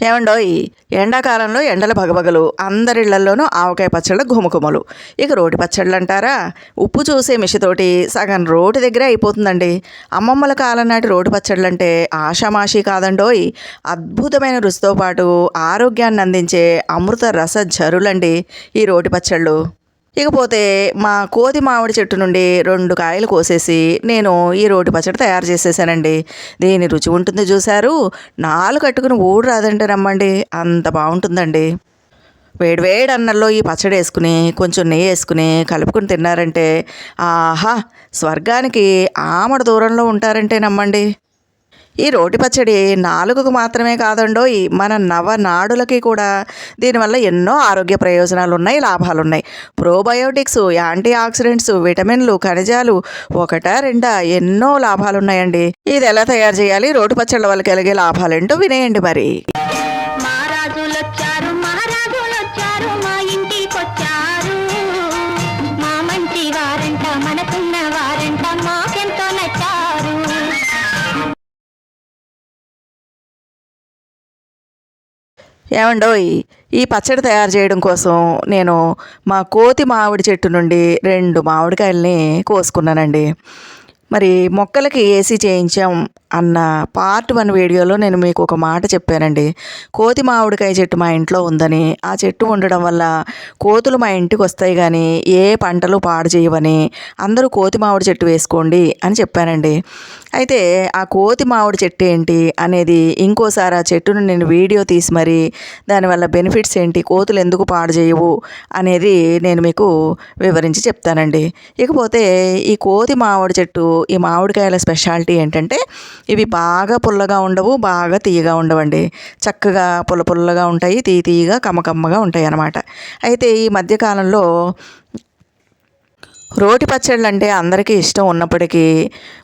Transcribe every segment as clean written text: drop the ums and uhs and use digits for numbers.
ఏమండోయ్, ఎండాకాలంలో ఎండల భగభగలు, అందరిళ్లల్లోనూ ఆవకాయ పచ్చళ్ళ ఘుమఘుమలు. ఇక రోటి పచ్చళ్ళు అంటారా, ఉప్పు చూసే మిషతోటి సగం రోటి దగ్గరే అయిపోతుందండి. అమ్మమ్మల కాలం నాటి రోటి పచ్చళ్ళంటే ఆషామాషీ కాదండోయ్. అద్భుతమైన రుచితో పాటు ఆరోగ్యాన్ని అందించే అమృత రస ఝరులండి ఈ రోటి పచ్చళ్ళు. ఇకపోతే మా కోతి మామిడి చెట్టు నుండి 2 కాయలు కోసేసి నేను ఈ రోటి పచ్చడి తయారు చేసేసానండి. దీని రుచి ఉంటుంది చూశారు, నాలుగు కట్టుకుని ఊడు రాదంటే రమ్మండి, అంత బాగుంటుందండి. వేడివేడి అన్నంలో ఈ పచ్చడి వేసుకుని కొంచెం నెయ్యి వేసుకుని కలుపుకుని తిన్నారంటే ఆహా, స్వర్గానికి ఆమడ దూరంలో ఉంటారంటే నమ్మండి. ఈ రోటి పచ్చడి నాలుగుకు మాత్రమే కాదండోయ్, మన నవనాడులకి కూడా దీనివల్ల ఎన్నో ఆరోగ్య ప్రయోజనాలు ఉన్నాయి, లాభాలు ఉన్నాయి. ప్రోబయోటిక్స్, యాంటీ ఆక్సిడెంట్స్, విటమిన్లు, ఖనిజాలు ఒకటా రెండా ఎన్నో లాభాలు ఉన్నాయండి. ఇది ఎలా తయారు చేయాలి, రోటి పచ్చళ్ళ వల్ల కలిగే లాభాలేంటో వినేయండి మరి. మహారాజులొచ్చారు మహారాజులొచ్చారు మా ఇంటికొచ్చారు, మా మంచి వారంట మనకున్న వారంట మాకెంతో నచ్చారు. ఏమండోయ్, ఈ పచ్చడి తయారు చేయడం కోసం నేను మా కోతి మామిడి చెట్టు నుండి 2 మామిడికాయలని కోసుకున్నానండి. మరి మొక్కలకి ఏసీ చేయించాం అన్న పార్ట్ 1 వీడియోలో నేను మీకు ఒక మాట చెప్పానండి. కోతి మామిడికాయ చెట్టు మా ఇంట్లో ఉందని, ఆ చెట్టు ఉండడం వల్ల కోతులు మా ఇంటికి వస్తాయి కానీ ఏ పంటలు పాడు చేయవని, అందరూ కోతి మామిడి చెట్టు వేసుకోండి అని చెప్పానండి. అయితే ఆ కోతి మామిడి చెట్టు ఏంటి అనేది ఇంకోసారి ఆ చెట్టును నేను వీడియో తీసి మరి దానివల్ల బెనిఫిట్స్ ఏంటి, కోతులు ఎందుకు పాడు చేయవు అనేది నేను మీకు వివరించి చెప్తానండి. ఇకపోతే ఈ కోతి మామిడి చెట్టు, ఈ మామిడికాయల స్పెషాలిటీ ఏంటంటే ఇవి బాగా పుల్లగా ఉండవు, బాగా తీయగా ఉండవండి. చక్కగా పుల్లగా ఉంటాయి, తీయగా కమ్మగా ఉంటాయి అన్నమాట. అయితే ఈ మధ్యకాలంలో రోటి పచ్చళ్ళు అంటే అందరికీ ఇష్టం ఉన్నప్పటికీ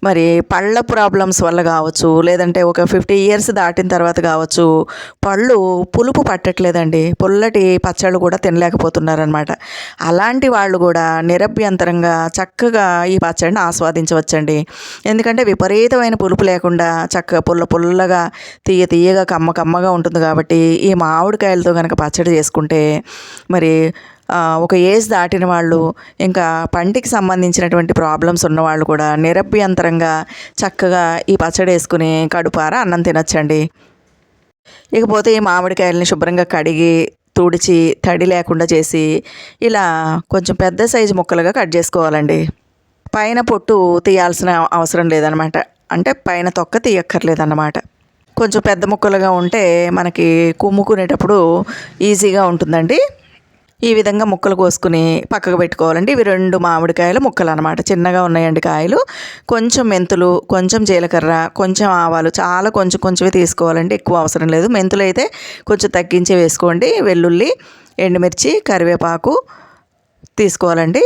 మరి పళ్ళ ప్రాబ్లమ్స్ వల్ల కావచ్చు, లేదంటే ఒక 50 ఇయర్స్ దాటిన తర్వాత కావచ్చు, పళ్ళు పులుపు పట్టట్లేదండి. పుల్లటి పచ్చళ్ళు కూడా తినలేకపోతున్నారనమాట. అలాంటి వాళ్ళు కూడా నిరభ్యంతరంగా చక్కగా ఈ పచ్చడిని ఆస్వాదించవచ్చండి. ఎందుకంటే విపరీతమైన పులుపు లేకుండా చక్కగా పుల్లగా తీయగా కమ్మగా ఉంటుంది కాబట్టి ఈ మామిడికాయలతో కనుక పచ్చడి చేసుకుంటే మరి ఒక ఏజ్ దాటిన వాళ్ళు, ఇంకా పంటికి సంబంధించినటువంటి ప్రాబ్లమ్స్ ఉన్నవాళ్ళు కూడా నిరభ్యంతరంగా చక్కగా ఈ పచ్చడి వేసుకుని కడుపారా అన్నం తినచ్చండి. ఇకపోతే ఈ మామిడికాయలని శుభ్రంగా కడిగి తుడిచి తడి లేకుండా చేసి ఇలా కొంచెం పెద్ద సైజు ముక్కలుగా కట్ చేసుకోవాలండి. పైన పొట్టు తీయాల్సిన అవసరం లేదనమాట, అంటే పైన తొక్క తీయక్కర్లేదన్నమాట. కొంచెం పెద్ద ముక్కలుగా ఉంటే మనకి కుమ్ముకునేటప్పుడు ఈజీగా ఉంటుందండి. ఈ విధంగా ముక్కలు కోసుకుని పక్కకు పెట్టుకోవాలండి. ఇవి 2 మామిడికాయల ముక్కలు అనమాట, చిన్నగా ఉన్నాయండి కాయలు. కొంచెం మెంతులు, కొంచెం జీలకర్ర, కొంచెం ఆవాలు, చాలా కొంచెమే తీసుకోవాలండి, ఎక్కువ అవసరం లేదు. మెంతులు అయితే కొంచెం తగ్గించి వేసుకోండి. వెల్లుల్లి, ఎండుమిర్చి, కరివేపాకు తీసుకోవాలండి.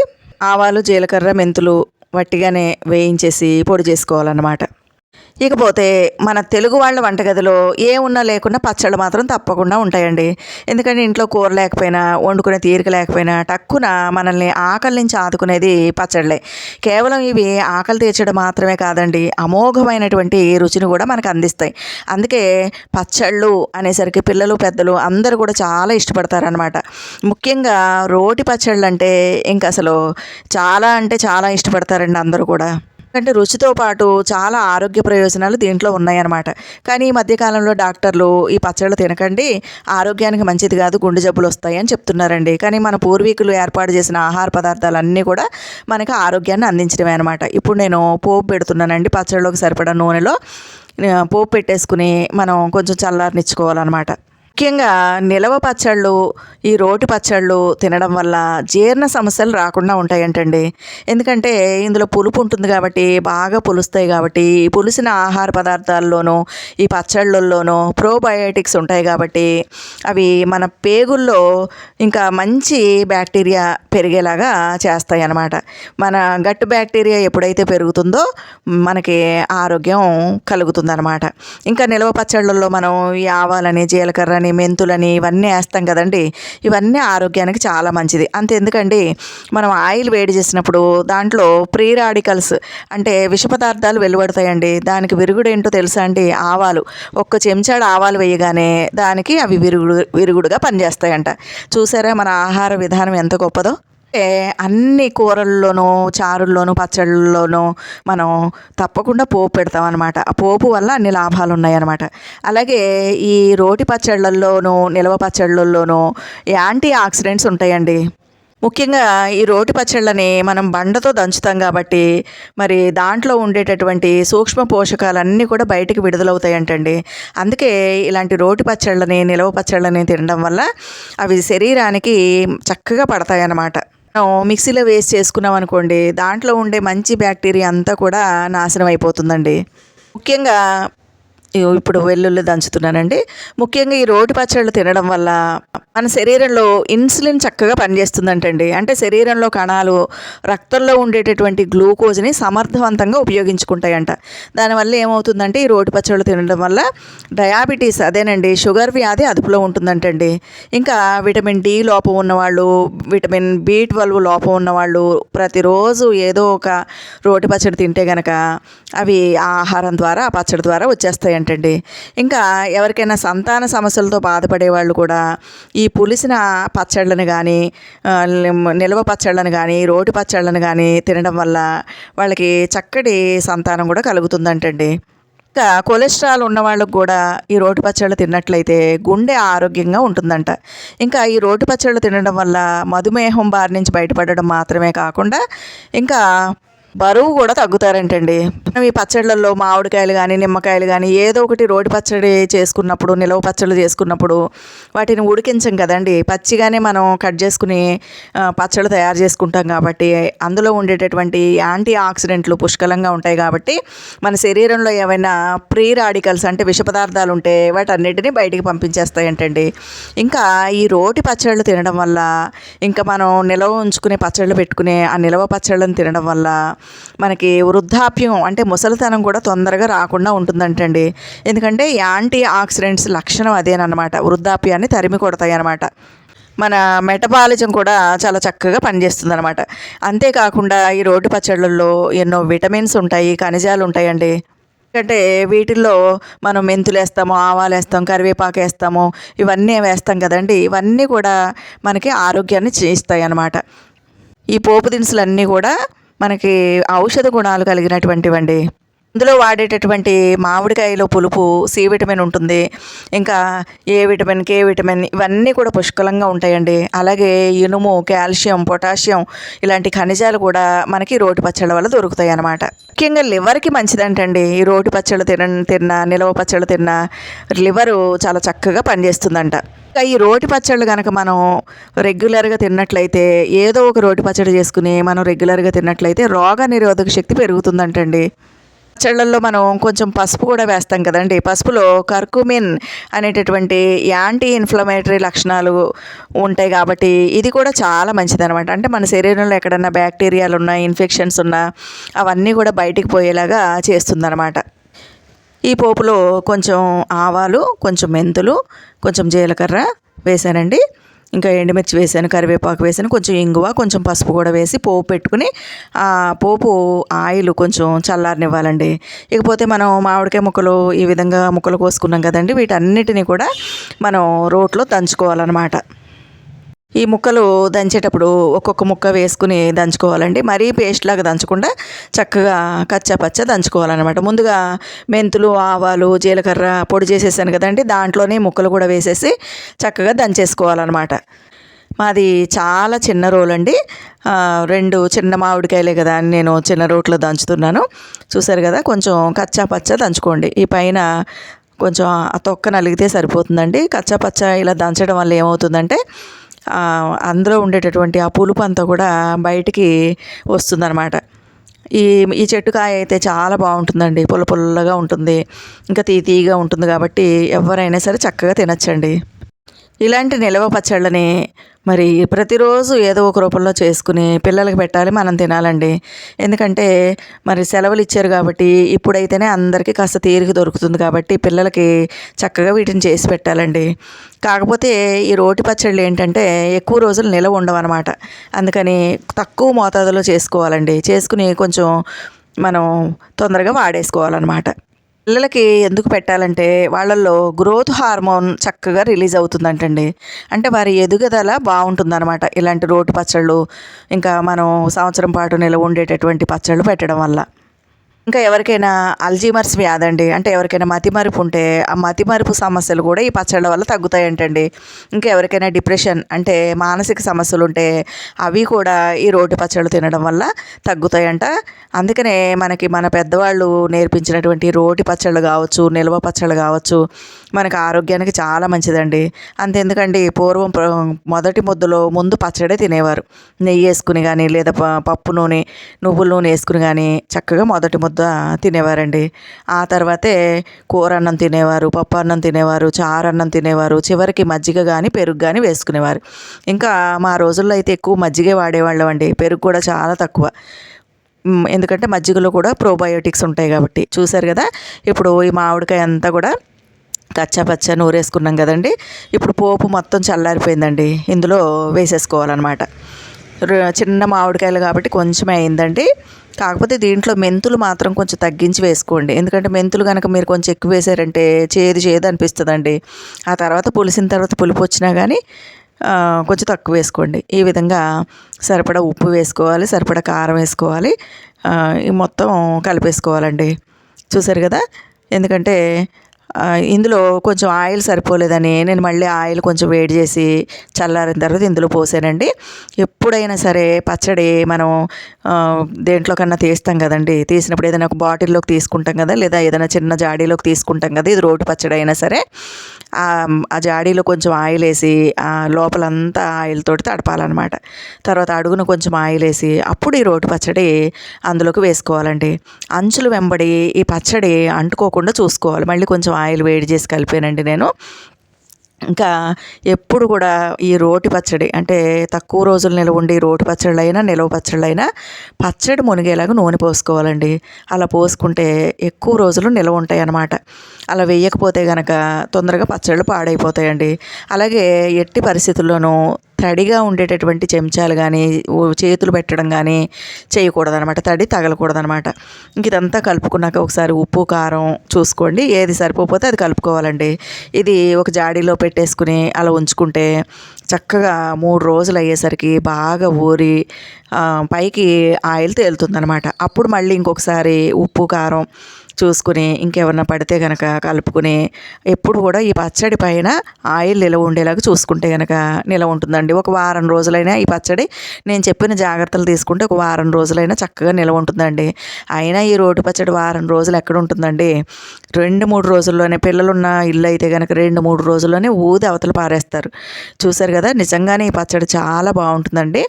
ఆవాలు, జీలకర్ర, మెంతులు వట్టిగానే వేయించేసి పొడి చేసుకోవాలన్నమాట. ఇకపోతే మన తెలుగు వాళ్ళ వంటగదిలో ఏమున్నా లేకున్నా పచ్చళ్ళు మాత్రం తప్పకుండా ఉంటాయండి. ఎందుకంటే ఇంట్లో కూర లేకపోయినా, వండుకునే తీరిక లేకపోయినా టక్కున మనల్ని ఆకలి నుంచి ఆదుకునేది పచ్చళ్ళే. కేవలం ఇవి ఆకలి తీర్చడం మాత్రమే కాదండి, అమోఘమైనటువంటి రుచిని కూడా మనకు అందిస్తాయి. అందుకే పచ్చళ్ళు అనేసరికి పిల్లలు పెద్దలు అందరూ కూడా చాలా ఇష్టపడతారనమాట. ముఖ్యంగా రోటి పచ్చళ్ళు అంటే ఇంకా అసలు చాలా ఇష్టపడతారండి అందరూ కూడా. అంటే రుచితో పాటు చాలా ఆరోగ్య ప్రయోజనాలు దీంట్లో ఉన్నాయన్నమాట. కానీ ఈ మధ్యకాలంలో డాక్టర్లు ఈ పచ్చళ్ళు తినకండి, ఆరోగ్యానికి మంచిది కాదు, గుండె జబ్బులు వస్తాయి అని చెప్తున్నారండి. కానీ మన పూర్వీకులు ఏర్పాటు చేసిన ఆహార పదార్థాలన్నీ కూడా మనకి ఆరోగ్యాన్ని అందించడమే అనమాట. ఇప్పుడు నేను పోపు పెడుతున్నానండి. పచ్చళ్ళలోకి సరిపడా నూనెలో పోపు పెట్టేసుకుని మనం కొంచెం చల్లారనిచ్చుకోవాలన్నమాట. ముఖ్యంగా నిలవ పచ్చళ్ళు, ఈ రోటి పచ్చళ్ళు తినడం వల్ల జీర్ణ సమస్యలు రాకుండా ఉంటాయంటండి. ఎందుకంటే ఇందులో పులుపు ఉంటుంది కాబట్టి, బాగా పులుస్తాయి కాబట్టి, ఈ పులిసిన ఆహార పదార్థాల్లోనూ ఈ పచ్చళ్ళల్లోనూ ప్రోబయోటిక్స్ ఉంటాయి కాబట్టి అవి మన పేగుల్లో ఇంకా మంచి బ్యాక్టీరియా పెరిగేలాగా చేస్తాయి అన్నమాట. మన గట్ బ్యాక్టీరియా ఎప్పుడైతే పెరుగుతుందో మనకి ఆరోగ్యం కలుగుతుందన్నమాట. ఇంకా నిలవ పచ్చళ్ళల్లో మనం ఈ ఆవాలని, జీలకర్ర, జీలకర్రని, మెంతులని ఇవన్నీ వేస్తాం కదండి. ఇవన్నీ ఆరోగ్యానికి చాలా మంచిది. అంతెందుకండి, మనం ఆయిల్ వేడి చేసినప్పుడు దాంట్లో ఫ్రీ రాడికల్స్ అంటే విష పదార్థాలు వెలువడతాయండి. దానికి విరుగుడు ఏంటో తెలుసా అండి? ఆవాలు. ఒక్క చెంచాడు ఆవాలు వేయగానే దానికి అవి విరుగుడుగా పనిచేస్తాయంట. చూసారా మన ఆహార విధానం ఎంత గొప్పదో. అంటే అన్ని కూరల్లోనూ, చారుల్లోనూ, పచ్చళ్ళలోనూ మనం తప్పకుండా పోపు పెడతామన్నమాట. ఆ పోపు వల్ల అన్ని లాభాలు ఉన్నాయన్నమాట. అలాగే ఈ రోటి పచ్చళ్ళల్లోనూ, నిలవ పచ్చళ్ళల్లోనూ యాంటీ ఆక్సిడెంట్స్ ఉంటాయండి. ముఖ్యంగా ఈ రోటి పచ్చళ్ళని మనం బండతో దంచుతాం కాబట్టి మరి దాంట్లో ఉండేటటువంటి సూక్ష్మ పోషకాలన్నీ కూడా బయటికి విడుదలవుతాయంటండి. అందుకే ఇలాంటి రోటి పచ్చళ్ళని, నిలవ పచ్చళ్ళని తినడం వల్ల అవి శరీరానికి చక్కగా పడతాయన్నమాట. మనం మిక్సీలో వేసి చేసుకున్నాం అనుకోండి, దాంట్లో ఉండే మంచి బ్యాక్టీరియా అంతా కూడా నాశనం అయిపోతుందండి. ముఖ్యంగా ఇప్పుడు వెల్లుల్లి దంచుతున్నానండి. ముఖ్యంగా ఈ రోటి పచ్చళ్ళు తినడం వల్ల మన శరీరంలో ఇన్సులిన్ చక్కగా పనిచేస్తుందంటండి. అంటే శరీరంలో కణాలు రక్తంలో ఉండేటటువంటి గ్లూకోజ్ని సమర్థవంతంగా ఉపయోగించుకుంటాయంట. దానివల్ల ఏమవుతుందంటే ఈ రోటి పచ్చళ్ళు తినడం వల్ల డయాబెటీస్, అదేనండి షుగర్ వ్యాధి అదుపులో ఉంటుందంటండి. ఇంకా విటమిన్ డి లోపం ఉన్నవాళ్ళు, విటమిన్ బి12 లోపం ఉన్నవాళ్ళు ప్రతిరోజు ఏదో ఒక రోటి పచ్చడి తింటే గనక అవి ఆహారం ద్వారా, ఆ పచ్చడి ద్వారా వచ్చేస్తాయంటండి. ఇంకా ఎవరికైనా సంతాన సమస్యలతో బాధపడే వాళ్ళు కూడా ఈ పులిసిన పచ్చళ్ళని కానీ, నిల్వ పచ్చళ్ళని కానీ, రోటి పచ్చళ్ళని కానీ తినడం వల్ల వాళ్ళకి చక్కటి సంతానం కూడా కలుగుతుందంటండి. ఇంకా కొలెస్ట్రాల్ ఉన్న వాళ్ళకు కూడా ఈ రోటి పచ్చళ్ళు తిన్నట్లయితే గుండె ఆరోగ్యంగా ఉంటుందంట. ఇంకా ఈ రోటి పచ్చళ్ళు తినడం వల్ల మధుమేహం బారి నుంచి బయటపడడం మాత్రమే కాకుండా ఇంకా బరువు కూడా తగ్గుతారంటండి. ఈ పచ్చళ్ళల్లో మామిడికాయలు కానీ, నిమ్మకాయలు కానీ ఏదో ఒకటి రోటి పచ్చడి చేసుకున్నప్పుడు, నిలవ పచ్చళ్ళు చేసుకున్నప్పుడు వాటిని ఉడికించం కదండి. పచ్చిగానే మనం కట్ చేసుకుని పచ్చళ్ళు తయారు చేసుకుంటాం కాబట్టి అందులో ఉండేటటువంటి యాంటీ ఆక్సిడెంట్లు పుష్కలంగా ఉంటాయి కాబట్టి మన శరీరంలో ఏమైనా ఫ్రీ రాడికల్స్ అంటే విష పదార్థాలు ఉంటే వాటన్నిటిని బయటికి పంపించేస్తాయంటండి. ఇంకా ఈ రోటి పచ్చళ్ళు తినడం వల్ల, ఇంకా మనం నిలవ ఉంచుకునే పచ్చళ్ళు పెట్టుకునే ఆ నిలవ పచ్చళ్ళని తినడం వల్ల మనకి వృద్ధాప్యం అంటే ముసలితనం కూడా తొందరగా రాకుండా ఉంటుందంటండి. ఎందుకంటే యాంటీ ఆక్సిడెంట్స్ లక్షణం అదేనమాట, వృద్ధాప్యాన్ని తరిమి కొడతాయి అన్నమాట. మన మెటబాలిజం కూడా చాలా చక్కగా పనిచేస్తుంది అనమాట. అంతేకాకుండా ఈ రోటి పచ్చళ్ళల్లో ఎన్నో విటమిన్స్ ఉంటాయి, ఖనిజాలు ఉంటాయండి. ఎందుకంటే వీటిల్లో మనం మెంతులు వేస్తాము, ఆవాలు వేస్తాం, కరివేపాకు వేస్తాము, ఇవన్నీ వేస్తాం కదండి. ఇవన్నీ కూడా మనకి ఆరోగ్యాన్ని ఇస్తాయి అన్నమాట. ఈ పోపు దినుసులన్నీ కూడా మనకి ఔషధ గుణాలు కలిగినటువంటివండి. ఇందులో వాడేటటువంటి మామిడికాయలో పులుపు సి విటమిన్ ఉంటుంది. ఇంకా ఏ విటమిన్, కే విటమిన్ ఇవన్నీ కూడా పుష్కలంగా ఉంటాయండి. అలాగే ఇనుము, కాల్షియం, పొటాషియం ఇలాంటి ఖనిజాలు కూడా మనకి రోటి పచ్చళ్ళ వల్ల దొరుకుతాయి అన్నమాట. ముఖ్యంగా లివర్కి మంచిదంటండి. ఈ రోటి పచ్చళ్ళు తిన్నా, నిలవ పచ్చళ్ళు తిన్నా లివరు చాలా చక్కగా పనిచేస్తుందంట. ఇంకా ఈ రోటి పచ్చళ్ళు కనుక మనం రెగ్యులర్గా తిన్నట్లయితే, ఏదో ఒక రోటి పచ్చడి చేసుకుని మనం రెగ్యులర్గా తిన్నట్లయితే రోగ నిరోధక శక్తి పెరుగుతుందంటండి. పచ్చళ్ళల్లో మనం కొంచెం పసుపు కూడా వేస్తాం కదండి. పసుపులో కర్కుమిన్ అనేటటువంటి యాంటీ ఇన్ఫ్లమేటరీ లక్షణాలు ఉంటాయి కాబట్టి ఇది కూడా చాలా మంచిదన్నమాట. అంటే మన శరీరంలో ఎక్కడన్నా బ్యాక్టీరియాలు ఉన్నా, ఇన్ఫెక్షన్స్ ఉన్నా అవన్నీ కూడా బయటికి పోయేలాగా చేస్తుందన్నమాట. ఈ పోపులో కొంచెం ఆవాలు, కొంచెం మెంతులు, కొంచెం జీలకర్ర వేసానండి. ఇంకా ఎండుమిర్చి వేసాను, కరివేపాకు వేసాను, కొంచెం ఇంగువ, కొంచెం పసుపు కూడా వేసి పోపు పెట్టుకుని ఆ పోపు ఆయిల్ కొంచెం చల్లారనివ్వాలండి. ఇకపోతే మనం మామిడికాయ ముక్కలు ఈ విధంగా ముక్కలు కోసుకున్నాం కదండి, వీటన్నిటిని కూడా మనం రోట్లో దంచుకోవాలన్నమాట. ఈ ముక్కలు దంచేటప్పుడు ఒక్కొక్క ముక్క వేసుకుని దంచుకోవాలండి. మరీ పేస్ట్ లాగా దంచకుండా చక్కగా కచ్చా పచ్చా దంచుకోవాలన్నమాట. ముందుగా మెంతులు, ఆవాలు, జీలకర్ర పొడి చేసేసాను కదండి, దాంట్లోనే ముక్కలు కూడా వేసేసి చక్కగా దంచేసుకోవాలన్నమాట. మాది చాలా చిన్న రోలు అండి. 2 చిన్న మామిడికాయలే కదా అని నేను చిన్న రోట్లో దంచుతున్నాను. చూసారు కదా, కొంచెం కచ్చా పచ్చా దంచుకోండి. ఈ పైన కొంచెం ఆ తొక్క నలిగితే సరిపోతుందండి. కచ్చా పచ్చా ఇలా దంచడం వల్ల ఏమవుతుందంటే అందులో ఉండేటటువంటి ఆ పులుపు అంతా కూడా బయటికి వస్తుందన్నమాట. ఈ చెట్టుకాయ అయితే చాలా బాగుంటుందండి, పుల్ల పుల్లగా ఉంటుంది, ఇంకా తీగా ఉంటుంది కాబట్టి ఎవరైనా సరే చక్కగా తినచ్చండి. ఇలాంటి నిలవ పచ్చళ్ళని మరి ప్రతిరోజు ఏదో ఒక రూపంలో చేసుకుని పిల్లలకి పెట్టాలి, మనం తినాలండి. ఎందుకంటే మరి సెలవులు ఇచ్చారు కాబట్టి ఇప్పుడైతేనే అందరికీ కాస్త తీరిక దొరుకుతుంది కాబట్టి పిల్లలకి చక్కగా వీటిని చేసి పెట్టాలండి. కాకపోతే ఈ రోటి పచ్చళ్ళు ఏంటంటే ఎక్కువ రోజులు నిలవ ఉండవన్నమాట. అందుకని తక్కువ మోతాదులో చేసుకోవాలండి. చేసుకుని కొంచెం మనం తొందరగా వాడేసుకోవాలన్నమాట. పిల్లలకి ఎందుకు పెట్టాలంటే వాళ్ళల్లో గ్రోత్ హార్మోన్ చక్కగా రిలీజ్ అవుతుందంటండి. అంటే వారి ఎదుగుదల బాగుంటుందన్నమాట ఇలాంటి రోటి పచ్చళ్ళు, ఇంకా మనం సంవత్సరం పాటు నిలవ ఉండేటటువంటి పచ్చళ్ళు పెట్టడం వల్ల. ఇంకా ఎవరికైనా అల్జీమర్స్ వ్యాధి అండి, అంటే ఎవరికైనా మతిమరుపు ఉంటే ఆ మతిమరుపు సమస్యలు కూడా ఈ పచ్చళ్ళ వల్ల తగ్గుతాయంటండి. ఇంకా ఎవరికైనా డిప్రెషన్ అంటే మానసిక సమస్యలు ఉంటే అవి కూడా ఈ రోటి పచ్చళ్ళు తినడం వల్ల తగ్గుతాయంట. అందుకనే మన పెద్దవాళ్ళు నేర్పించినటువంటి రోటి పచ్చళ్ళు కావచ్చు, నిల్వ పచ్చళ్ళు కావచ్చు, మనకు ఆరోగ్యానికి చాలా మంచిదండి. అంతెందుకండి పూర్వం మొదటి ముద్దలో ముందు పచ్చడే తినేవారు. నెయ్యి వేసుకుని కానీ లేదా పప్పు నూనె, నువ్వుల నూనె వేసుకుని కానీ చక్కగా మొదటి ముద్ద తినేవారండి. ఆ తర్వాతే కూర అన్నం తినేవారు, పప్పు అన్నం తినేవారు, చారు అన్నం తినేవారు, చివరికి మజ్జిగ కానీ పెరుగు కానీ వేసుకునేవారు. ఇంకా మా రోజుల్లో అయితే ఎక్కువ మజ్జిగే వాడేవాళ్ళం అండి, పెరుగు కూడా చాలా తక్కువ. ఎందుకంటే మజ్జిగలో కూడా ప్రోబయోటిక్స్ ఉంటాయి కాబట్టి. చూసారు కదా, ఇప్పుడు ఈ మామిడికాయ అంతా కూడా కచ్చా నూరేసుకున్నాం కదండి. ఇప్పుడు పోపు మొత్తం చల్లారిపోయిందండి, ఇందులో వేసేసుకోవాలన్నమాట. చిన్న మామిడికాయలు కాబట్టి కొంచెమే అయిందండి. కాకపోతే దీంట్లో మెంతులు మాత్రం కొంచెం తగ్గించి వేసుకోండి. ఎందుకంటే మెంతులు కనుక మీరు కొంచెం ఎక్కువ వేసారంటే చేదు అనిపిస్తుందండి. ఆ తర్వాత పులిసిన తర్వాత పులుపు వచ్చినా కానీ కొంచెం తక్కువ వేసుకోండి. ఈ విధంగా సరిపడా ఉప్పు వేసుకోవాలి, సరిపడా కారం వేసుకోవాలి, ఈ మొత్తం కలిపేసుకోవాలండి. చూసారు కదా, ఎందుకంటే ఇందులో కొంచెం ఆయిల్ సరిపోలేదని నేను మళ్ళీ ఆయిల్ కొంచెం వేడి చేసి చల్లారిన తర్వాత ఇందులో పోసానండి. ఎప్పుడైనా సరే పచ్చడి మనం దేంట్లో కన్నా తీస్తాం కదండి, తీసినప్పుడు ఏదైనా ఒక బాటిల్లోకి తీసుకుంటాం కదా, లేదా ఏదైనా చిన్న జాడీలోకి తీసుకుంటాం కదా, ఇది రోటి పచ్చడి అయినా సరే ఆ జాడీలో కొంచెం ఆయిల్ వేసి లోపలంతా ఆయిల్ తోటి తడపాలన్నమాట. తర్వాత అడుగున కొంచెం ఆయిల్ వేసి అప్పుడు ఈ రోటి పచ్చడి అందులోకి వేసుకోవాలండి. అంచులు వెంబడి ఈ పచ్చడి అంటుకోకుండా చూసుకోవాలి. మళ్ళీ కొంచెం ఆయిల్ వేడి చేసి కలిపానండి నేను. ఇంకా ఎప్పుడు కూడా ఈ రోటి పచ్చడి అంటే తక్కువ రోజులు నిలవ ఉండే రోటి పచ్చళ్ళైనా నిలవ పచ్చళ్ళైనా పచ్చడి మునిగేలాగా నూనె పోసుకోవాలండి. అలా పోసుకుంటే ఎక్కువ రోజులు నిలవ ఉంటాయి అన్నమాట. అలా వేయకపోతే కనుక తొందరగా పచ్చళ్ళు పాడైపోతాయండి. అలాగే ఎట్టి పరిస్థితుల్లోనూ తడిగా ఉండేటటువంటి చెంచాలు కానీ చేతులు పెట్టడం కానీ చేయకూడదనమాట, తడి తగలకూడదనమాట. ఇంక ఇదంతా కలుపుకున్నాక ఒకసారి ఉప్పు కారం చూసుకోండి, ఏది సరిపోతే అది కలుపుకోవాలండి. ఇది ఒక జాడీలో పెట్టేసుకుని అలా ఉంచుకుంటే చక్కగా 3 రోజులు అయ్యేసరికి బాగా ఊరి పైకి ఆయిల్ తేలుతుందనమాట. అప్పుడు మళ్ళీ ఇంకొకసారి ఉప్పు కారం చూసుకుని ఇంకేమన్నా పడితే కనుక కలుపుకుని ఎప్పుడు కూడా ఈ పచ్చడి పైన ఆయిల్ నిలవ ఉండేలాగా చూసుకుంటే కనుక నిలవ ఉంటుందండి. ఒక వారం రోజులైనా ఈ పచ్చడి నేను చెప్పిన జాగ్రత్తలు తీసుకుంటే ఒక వారం రోజులైనా చక్కగా నిలవ ఉంటుందండి. అయినా ఈ రోటి పచ్చడి వారం రోజులు ఎక్కడ ఉంటుందండి, 2-3 రోజుల్లోనే, పిల్లలున్న ఇల్లు అయితే కనుక 2-3 రోజుల్లోనే ఊది అవతల పారేస్తారు. చూసారు కదా, నిజంగానే ఈ పచ్చడి చాలా బాగుంటుందండి.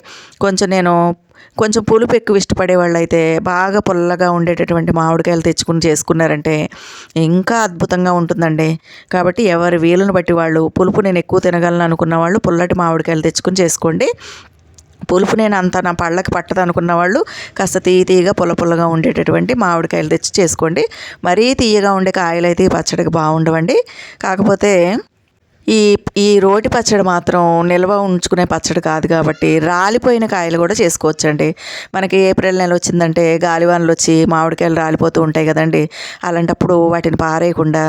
కొంచెం పులుపు ఎక్కువ ఇష్టపడే వాళ్ళు అయితే బాగా పుల్లగా ఉండేటటువంటి మామిడికాయలు తెచ్చుకుని చేసుకున్నారంటే ఇంకా అద్భుతంగా ఉంటుందండి. కాబట్టి ఎవరి వీలుని బట్టి వాళ్ళు, పులుపు నేను ఎక్కువ తినగలను అనుకున్న వాళ్ళు పుల్లటి మామిడికాయలు తెచ్చుకుని చేసుకోండి. పులుపు నేను అంత నా పళ్ళకి పట్టదు అనుకున్న వాళ్ళు కాస్త తీయగా పుల్లగా ఉండేటటువంటి మామిడికాయలు తెచ్చి చేసుకోండి. మరీ తీయగా ఉండే కాయలు అయితే ఈ పచ్చడికి బాగుండవండి. కాకపోతే ఈ రోటి పచ్చడి మాత్రం నిల్వ ఉంచుకునే పచ్చడి కాదు కాబట్టి రాలిపోయిన కాయలు కూడా చేసుకోవచ్చండి. మనకి ఏప్రిల్ నెల వచ్చిందంటే గాలివానలు వచ్చి మామిడికాయలు రాలిపోతూ ఉంటాయి కదండి. అలాంటప్పుడు వాటిని పారేయకుండా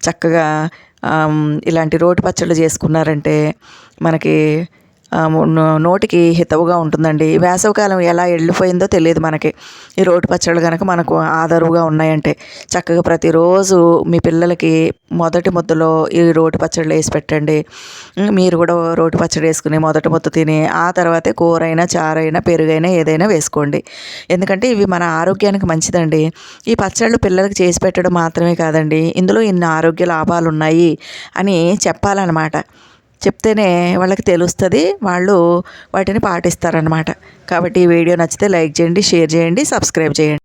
చక్కగా ఇలాంటి రోటి పచ్చళ్ళు చేసుకున్నారంటే మనకి నోటికి హితవుగా ఉంటుందండి. వేసవికాలం ఎలా వెళ్ళిపోయిందో తెలియదు మనకి. ఈ రోటి పచ్చళ్ళు కనుక మనకు ఆదరువుగా ఉన్నాయంటే చక్కగా ప్రతిరోజు మీ పిల్లలకి మొదటి ముద్దలో ఈ రోటి పచ్చళ్ళు వేసి పెట్టండి. మీరు కూడా రోటి పచ్చడి వేసుకుని మొదటి ముద్ద తిని ఆ తర్వాతే కూరైనా చారైనా పెరుగైనా ఏదైనా వేసుకోండి. ఎందుకంటే ఇవి మన ఆరోగ్యానికి మంచిదండి. ఈ పచ్చళ్ళు పిల్లలకి చేసి పెట్టడం మాత్రమే కాదండి, ఇందులో ఇన్ని ఆరోగ్య లాభాలు ఉన్నాయి అని చెప్పాలన్నమాట. చెప్తేనే వాళ్ళకి తెలుస్తుంది, వాళ్ళు వాటిని పాటిస్తారనమాట. కాబట్టి ఈ వీడియో నచ్చితే లైక్ చేయండి, షేర్ చేయండి, సబ్స్క్రైబ్ చేయండి.